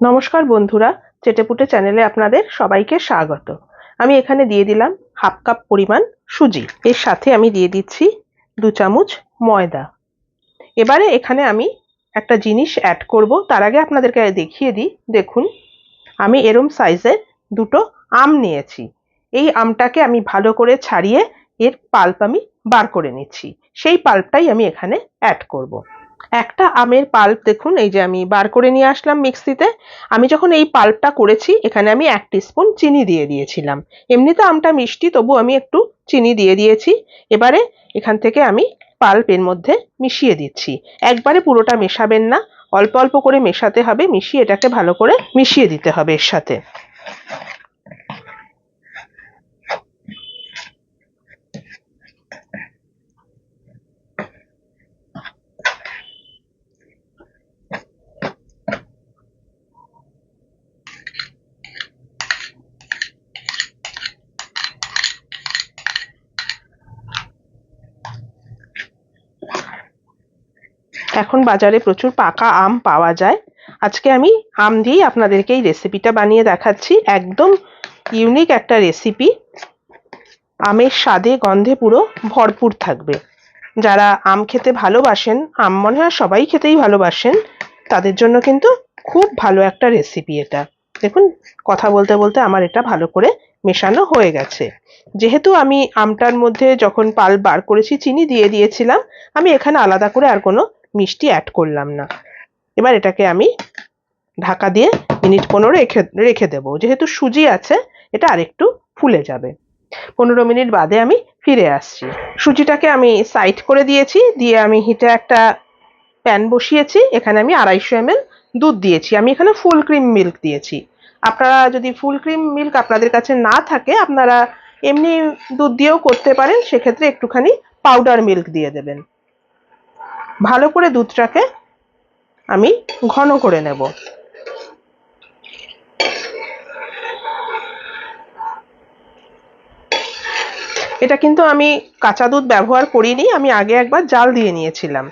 নমস্কার বন্ধুরা, চেটেপুটে চ্যানেলে আপনাদের সবাইকে স্বাগত। আমি এখানে দিয়ে দিলাম হাফ কাপ পরিমাণ সুজি। এর সাথে আমি দিয়ে দিচ্ছি 2 চামচ ময়দা। এবারে এখানে আমি একটা জিনিস অ্যাড করব, তার আগে আপনাদেরকে দেখিয়ে দিই। দেখুন, আমি এরম সাইজের দুটো আম নিয়েছি। এই আমটাকে আমি ভালো করে ছাড়িয়ে এর পাল্প আমি বার করে নিচ্ছি। সেই পাল্পটাই আমি এখানে অ্যাড করব। একটা আমের পাল্প দেখুন, এই যে আমি বার করে নিয়ে আসলাম মিক্সিতে। আমি যখন এই পাল্পটা করেছি, এখানে আমি 1 টিস্পুন চিনি দিয়ে দিয়েছিলাম। এমনিতে আমটা মিষ্টি, তবু আমি একটু চিনি দিয়ে দিয়েছি। এবারে এখান থেকে আমি পাল্প এর মধ্যে মিশিয়ে দিচ্ছি। একবারে পুরোটা মেশাবেন না, অল্প অল্প করে মেশাতে হবে। মিশিয়ে এটাকে ভালো করে মিশিয়ে দিতে হবে এর সাথে। এখন বাজারে প্রচুর পাকা আম পাওয়া যায়। আজকে আমি আম দিয়েই আপনাদেরকে এই রেসিপিটা বানিয়ে দেখাচ্ছি। একদম ইউনিক একটা রেসিপি। আমের স্বাদে গন্ধে পুরো ভরপুর থাকবে। যারা আম খেতে ভালোবাসেন, আম মনে হয় সবাই খেতেই ভালোবাসেন, তাদের জন্য কিন্তু খুব ভালো একটা রেসিপি এটা। দেখুন, কথা বলতে বলতে আমার এটা ভালো করে মেশানো হয়ে গেছে। যেহেতু আমি আমটার মধ্যে যখন পাল্প বার করেছি চিনি দিয়ে দিয়েছিলাম, আমি এখানে আলাদা করে আর কোনো মিষ্টি অ্যাড করলাম না। এবার এটাকে আমি ঢাকা দিয়ে মিনিট 15 রেখে দেবো। যেহেতু সুজি আছে, এটা আরেকটু ফুলে যাবে। 15 মিনিট বাদে আমি ফিরে আসছি। সুজিটাকে আমি সাইড করে দিয়েছি, দিয়ে আমি হিটে একটা প্যান বসিয়েছি। এখানে আমি 250 ml দুধ দিয়েছি। আমি এখানে ফুল ক্রিম মিল্ক দিয়েছি। আপনারা যদি ফুল ক্রিম মিল্ক আপনাদের কাছে না থাকে, আপনারা এমনি দুধ দিয়েও করতে পারেন। সেক্ষেত্রে একটুখানি পাউডার মিল্ক দিয়ে দেবেন। ভালো করে দুধটাকে আমি ঘন করে নেব। এটা কিন্তু আমি কাঁচা দুধ ব্যবহার করিনি, আমি আগে একবার জাল দিয়ে নিয়েছিলাম।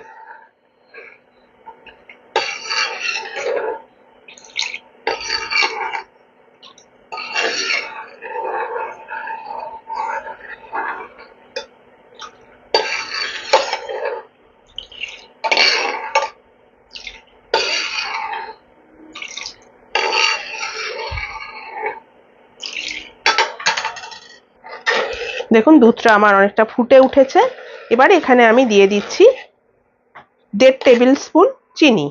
দেখুন, দুধটা আমার অনেকটা ফুটে উঠেছে। এবারে এখানে আমি দিয়ে দিচ্ছি 1.5 টেবিল স্পুন চিনি।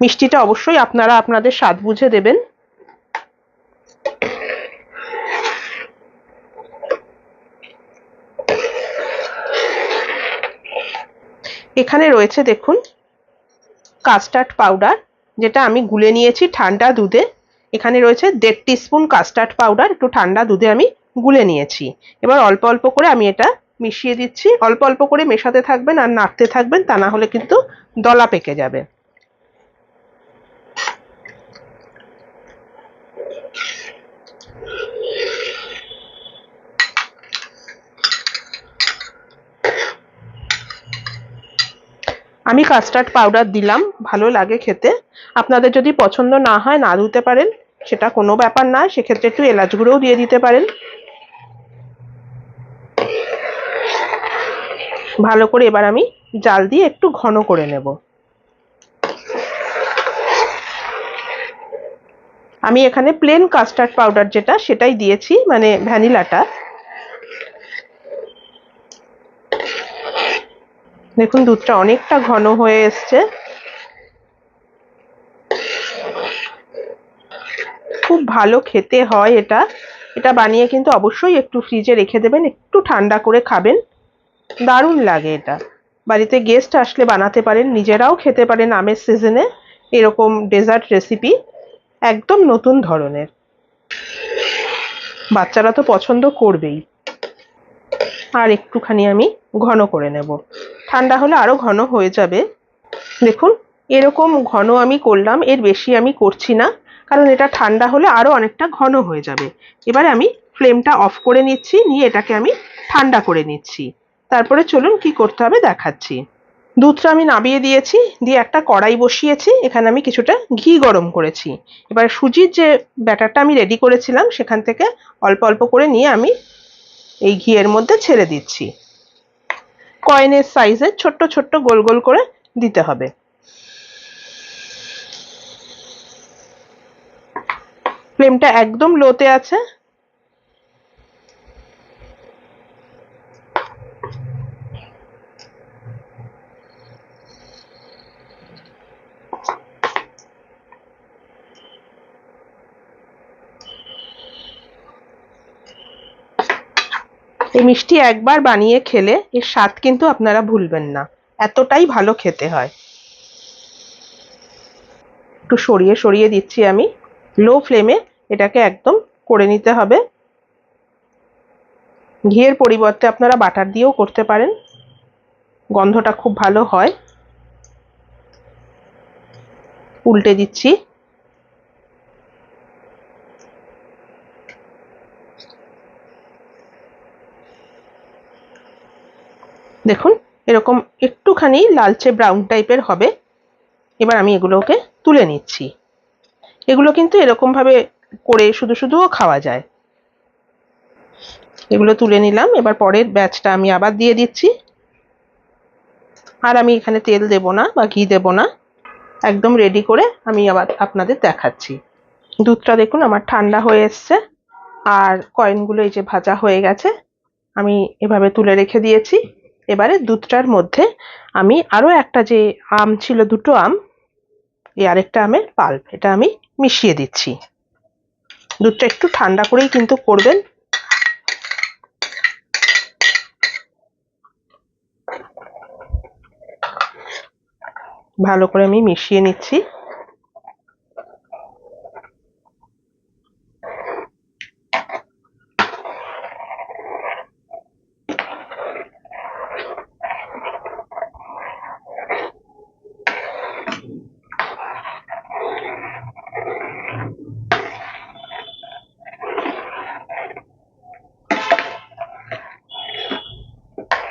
মিষ্টিটা অবশ্যই আপনারা আপনাদের স্বাদ বুঝে দেবেন। এখানে রয়েছে দেখুন কাস্টার্ড পাউডার, যেটা আমি গুলে নিয়েছি ঠান্ডা দুধে। এখানে রয়েছে 1.5 টিস্পুন কাস্টার্ড পাউডার, একটু ঠান্ডা দুধে আমি গুলে নিয়েছি। এবার অল্প অল্প করে আমি এটা মিশিয়ে দিচ্ছি। অল্প অল্প করে মেশাতে থাকবেন আর নাড়তে থাকবেন, তা না হলে কিন্তু দলা পেকে যাবে। আমি কাস্টার্ড পাউডার দিলাম, ভালো লাগে খেতে। আপনাদের যদি পছন্দ না হয় না দিতে পারেন, সেটা কোনো ব্যাপার না। সেক্ষেত্রে একটু এলাচ গুঁড়োও দিয়ে দিতে পারেন। ভালো করে এবার আমি জাল দিয়ে একটু ঘন করে নেব। আমি এখানে প্লেন কাস্টার্ড পাউডার যেটা, সেটাই দিয়েছি, মানে ভ্যানিলাটা। দেখুন, দুধটা অনেকটা ঘন হয়ে এসছে। খুব ভালো খেতে হয় এটা। এটা বানিয়ে কিন্তু অবশ্যই একটু ফ্রিজে রেখে দেবেন, একটু ঠান্ডা করে খাবেন। দারুণ লাগে এটা। বাড়িতে গেস্ট আসলে বানাতে পারেন, নিজেরাও খেতে পারেন আমের সিজনে। এরকম ডেজার্ট রেসিপি একদম নতুন ধরনের, বাচ্চারা তো পছন্দ করবেই। আর একটুখানি আমি ঘন করে নেব, ঠান্ডা হলে আরো ঘন হয়ে যাবে। দেখুন, এরকম ঘন আমি করলাম, এর বেশি আমি করছি না, কারণ এটা ঠান্ডা হলে আরো অনেকটা ঘন হয়ে যাবে। এবারে আমি ফ্লেমটা অফ করে নিচ্ছি, নিয়ে এটাকে আমি ঠান্ডা করে নিচ্ছি। তারপরে চলুন কি করতে হবে দেখাচ্ছি। দুধটা আমি নামিয়ে দিয়েছি, দিয়ে একটা কড়াই বসিয়েছি, এখানে আমি কিছুটা ঘি গরম করেছি। এবার সুজির যে ব্যাটারটা আমি রেডি করেছিলাম সেখান থেকে অল্প অল্প করে নিয়ে আমি এই ঘিয়ের মধ্যে ছেড়ে দিচ্ছি। কয়েনের সাইজের ছোট্ট ছোট্ট গোল গোল করে দিতে হবে। ফ্লেমটা একদম লোতে আছে। এই মিষ্টি একবার বানিয়ে খেলে এর স্বাদ কিন্তু আপনারা ভুলবেন না, এতটাই ভালো খেতে হয়। একটু সরিয়ে সরিয়ে দিচ্ছি আমি। লো ফ্লেমে এটাকে একদম করে নিতে হবে। ঘিয়ের পরিবর্তে আপনারা বাটার দিয়েও করতে পারেন, গন্ধটা খুব ভালো হয়। উল্টে দিচ্ছি। দেখুন এরকম একটুখানি লালচে ব্রাউন টাইপের হবে। এবার আমি এগুলোকে তুলে নিচ্ছি। এগুলো কিন্তু এরকম ভাবে করে শুধু শুধুও খাওয়া যায়। এগুলো তুলে নিলাম। এবার পরের ব্যাচটা আমি আবার দিয়ে দিচ্ছি। আর আমি এখানে তেল দেব না বা ঘি দেব না, একদম রেডি করে আমি আবার আপনাদের দেখাচ্ছি। দুধটা দেখুন আমার ঠান্ডা হয়ে এসছে, আর কয়েনগুলো এই যে ভাজা হয়ে গেছে। আমি এভাবে তুলে রেখে দিয়েছি। এবারে দুধটার মধ্যে আমি আরো একটা যে আম ছিল, দুটো আম, এই আরেকটা আমের পাল্প, এটা আমি মিশিয়ে দিচ্ছি। দুধটা একটু ঠান্ডা করেই কিন্তু করবেন। ভালো করে আমি মিশিয়ে নিচ্ছি।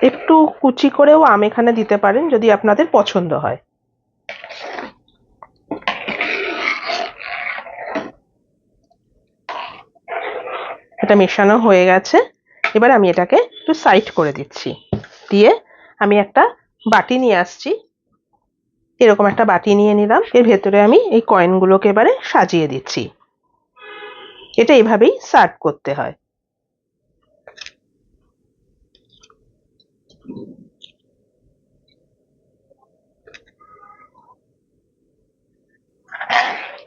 একটু কুচি করেও আম এখানে দিতে পারেন যদি আপনাদের পছন্দ হয়। এটা মেশানো হয়ে গেছে। এবার আমি এটাকে একটু সাইড করে দিচ্ছি। দিয়ে আমি একটা বাটি নিয়ে আসছি। এরকম একটা বাটি নিয়ে নিলাম। এর ভেতরে আমি এই কয়েনগুলোকে এবারে সাজিয়ে দিচ্ছি। এটা এভাবেই সার্ভ করতে হয়।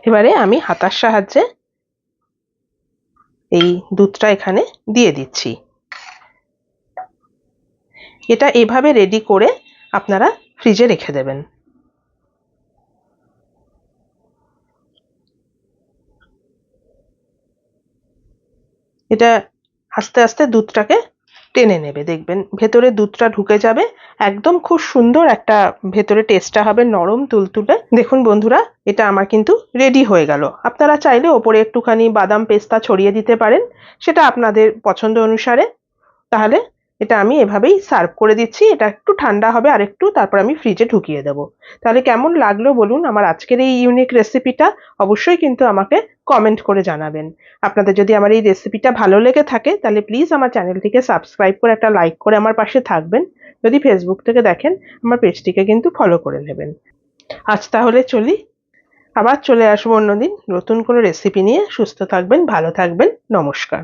এবারে আমি হাতার সাহায্যে এই দুধটা এখানে দিয়ে দিচ্ছি। এটা এভাবে রেডি করে আপনারা ফ্রিজে রেখে দেবেন। এটা আস্তে আস্তে দুধটাকে টেনে নেবে, দেখবেন ভেতরে দুধটা ঢুকে যাবে। একদম খুব সুন্দর একটা ভেতরে টেস্টটা হবে, নরম তুলতুলে। দেখুন বন্ধুরা, এটা আমার কিন্তু রেডি হয়ে গেল। আপনারা চাইলে ওপরে একটুখানি বাদাম পেস্তা ছড়িয়ে দিতে পারেন, সেটা আপনাদের পছন্দ অনুসারে। তাহলে এটা আমি এভাবেই সার্ভ করে দিচ্ছি। এটা একটু ঠান্ডা হবে আর একটু, তারপর আমি ফ্রিজে ঢুকিয়ে দেবো। তাহলে কেমন লাগলো বলুন আমার আজকের এই ইউনিক রেসিপিটা? অবশ্যই কিন্তু আমাকে কমেন্ট করে জানাবেন। আপনাদের যদি আমার এই রেসিপিটা ভালো লেগে থাকে তাহলে প্লিজ আমার চ্যানেলটিকে সাবস্ক্রাইব করে একটা লাইক করে আমার পাশে থাকবেন। যদি ফেসবুক থেকে দেখেন আমার পেজটিকে কিন্তু ফলো করে নেবেন। আজ তাহলে চলি, আবার চলে আসবো অন্যদিন নতুন কোনো রেসিপি নিয়ে। সুস্থ থাকবেন, ভালো থাকবেন, নমস্কার।